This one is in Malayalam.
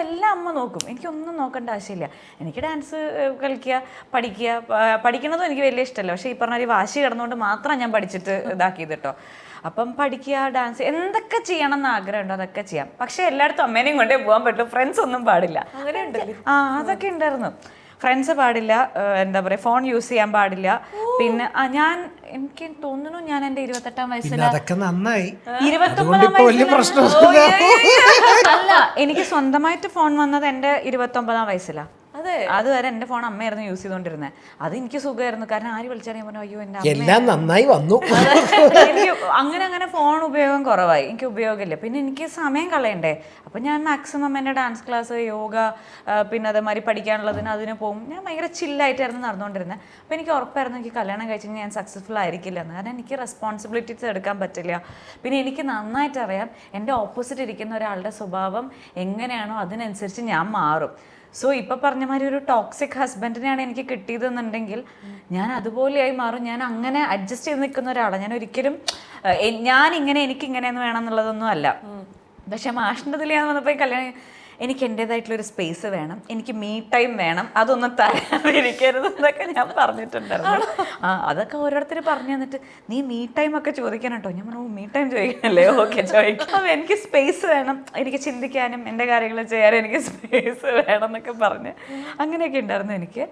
എല്ലാം അമ്മ നോക്കും, എനിക്കൊന്നും നോക്കേണ്ട ആവശ്യമില്ല. എനിക്ക് ഡാൻസ് കളിക്കുക, പഠിക്കുന്നതും എനിക്ക് വലിയ ഇഷ്ടമല്ല. പക്ഷേ ഈ പറഞ്ഞ ഒരു വാശി കിടന്നുകൊണ്ട് മാത്രം ഞാൻ പഠിച്ചിട്ട് ഇതാക്കിയത് കേട്ടോ. അപ്പം പഠിക്കുക, ഡാൻസ്, എന്തൊക്കെ ചെയ്യണം എന്ന് ആഗ്രഹമുണ്ടോ അതൊക്കെ ചെയ്യാം. പക്ഷെ എല്ലായിടത്തും അമ്മേനെയും കൊണ്ടേ പോകാൻ പറ്റും, ഫ്രണ്ട്സ് ഒന്നും പാടില്ല. അതൊക്കെ ഉണ്ടായിരുന്നു. ഫ്രണ്ട്സ് പാടില്ല, എന്താ പറയുക, ഫോൺ യൂസ് ചെയ്യാൻ പാടില്ല. പിന്നെ എനിക്ക് തോന്നുന്നു ഞാൻ എൻ്റെ 28-ാം വയസ്സിൽ, 29-ാം വയസ്സിൽ അല്ല, എനിക്ക് സ്വന്തമായിട്ട് ഫോൺ വന്നത് എൻ്റെ 29-ാം വയസ്സിലാണ്. അതുവരെ എൻ്റെ ഫോൺ അമ്മയായിരുന്നു യൂസ് ചെയ്തോണ്ടിരുന്നത്. അത് എനിക്ക് സുഖമായിരുന്നു, കാരണം ആര് വിളിച്ചാലും പറഞ്ഞു അയ്യോ എൻ്റെ എല്ലാം നന്നായി വന്നു. എനിക്ക് അങ്ങനെ ഫോൺ ഉപയോഗം കുറവായി, എനിക്ക് ഉപയോഗമില്ല. പിന്നെ എനിക്ക് സമയം കളയണ്ടേ, അപ്പം ഞാൻ മാക്സിമം എൻ്റെ ഡാൻസ് ക്ലാസ്, യോഗ, പിന്നെ അതേമാതിരി പഠിക്കാനുള്ളതിന് അതിന് പോകും. ഞാൻ ഭയങ്കര ചില്ലായിട്ടായിരുന്നു നടന്നുകൊണ്ടിരുന്നത്. അപ്പം എനിക്ക് ഉറപ്പായിരുന്നു എനിക്ക് കല്യാണം കഴിച്ച് ഞാൻ സക്സസ്ഫുൾ ആയിരിക്കില്ല എന്ന്. കാരണം എനിക്ക് റെസ്പോൺസിബിലിറ്റീസ് എടുക്കാൻ പറ്റില്ല. പിന്നെ എനിക്ക് നന്നായിട്ട് അറിയാം എൻ്റെ ഓപ്പോസിറ്റ് ഇരിക്കുന്ന ഒരാളുടെ സ്വഭാവം എങ്ങനെയാണോ അതിനനുസരിച്ച് ഞാൻ മാറും. സോ ഇപ്പം പറഞ്ഞ മാതിരി ഒരു ടോക്സിക് ഹസ്ബൻഡിനെയാണ് എനിക്ക് കിട്ടിയതെന്നുണ്ടെങ്കിൽ ഞാൻ അതുപോലെയായി മാറും. ഞാൻ അങ്ങനെ അഡ്ജസ്റ്റ് ചെയ്ത് നിൽക്കുന്ന ഒരാളാണ്. ഞാൻ ഒരിക്കലും എനിക്കിങ്ങനെയെന്ന് വേണം എന്നുള്ളതൊന്നും അല്ല. പക്ഷെ മാഷിൻ്റെ ഇതിൽ ഞാൻ വന്നപ്പോൾ കല്യാണം, എനിക്ക് എൻ്റേതായിട്ടുള്ളൊരു സ്പേസ് വേണം, എനിക്ക് മീ ടൈം വേണം, അതൊന്നും തരാതിരിക്കരുത് എന്നൊക്കെ ഞാൻ പറഞ്ഞിട്ടുണ്ടായിരുന്നു. അതൊക്കെ ഓരോരുത്തർ പറഞ്ഞു തന്നിട്ട് നീ മീ ടൈം ഒക്കെ ചോദിക്കണം കേട്ടോ. ഞാൻ പറഞ്ഞു മീ ടൈം ചോദിക്കണല്ലേ, ഓക്കെ ചോദിക്കാം. അപ്പം എനിക്ക് സ്പേസ് വേണം, എനിക്ക് ചിന്തിക്കാനും എൻ്റെ കാര്യങ്ങൾ ചെയ്യാനും എനിക്ക് സ്പേസ് വേണം എന്നൊക്കെ പറഞ്ഞ് അങ്ങനെയൊക്കെ ഉണ്ടായിരുന്നു എനിക്ക്.